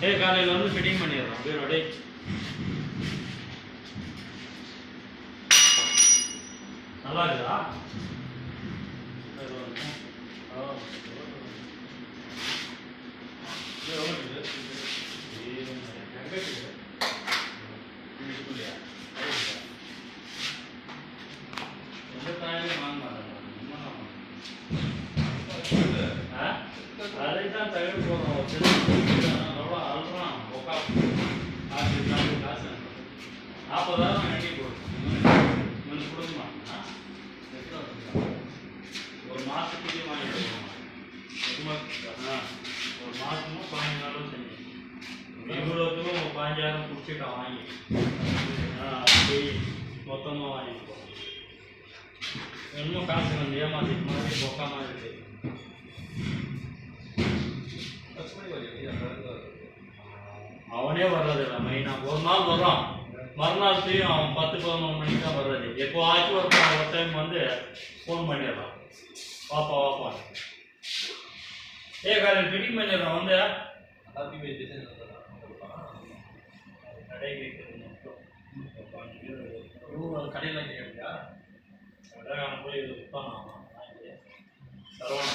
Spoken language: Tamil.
காலையில் வந்து ஃபிட்டிங் பண்ணிடுறோம் அப்படியே ரெடி. நல்லா இருக்குதா? அதுதான் தகவல் போடுறோம். அழுறான் உட்கா 40,000 கட்டி கொடுக்கும். கொடுக்குமா? ஒரு மாதத்துக்கு வாங்கிடுவோம். ஒரு மாதமும் 15,000 செஞ்சு இவ்வளோத்துக்கும் 15,000 பிடிச்சிட்டான் வாங்கி. அப்படி மொத்தமாக வாங்கிப்போம். இன்னும் காசு வந்து ஏமாத்திட்டு மாதிரி பொக்காம இருக்கு. அவனே வர்றதில்லை மெயினாக. ஒரு நாள் வர்றான், மறுநாள் தெரியும் அவன் 10-11 மணிக்கு தான் வர்றது. எப்போ ஆச்சு ஒரு டைம் வந்து ஃபோன் பண்ணிடுறான், வாப்பா வாப்பா. காலையில் ஃபிட்டிங் பண்ணிடுறான் வந்து கடைக்கு கடையில் கேட்குறியா? போய் சரவணா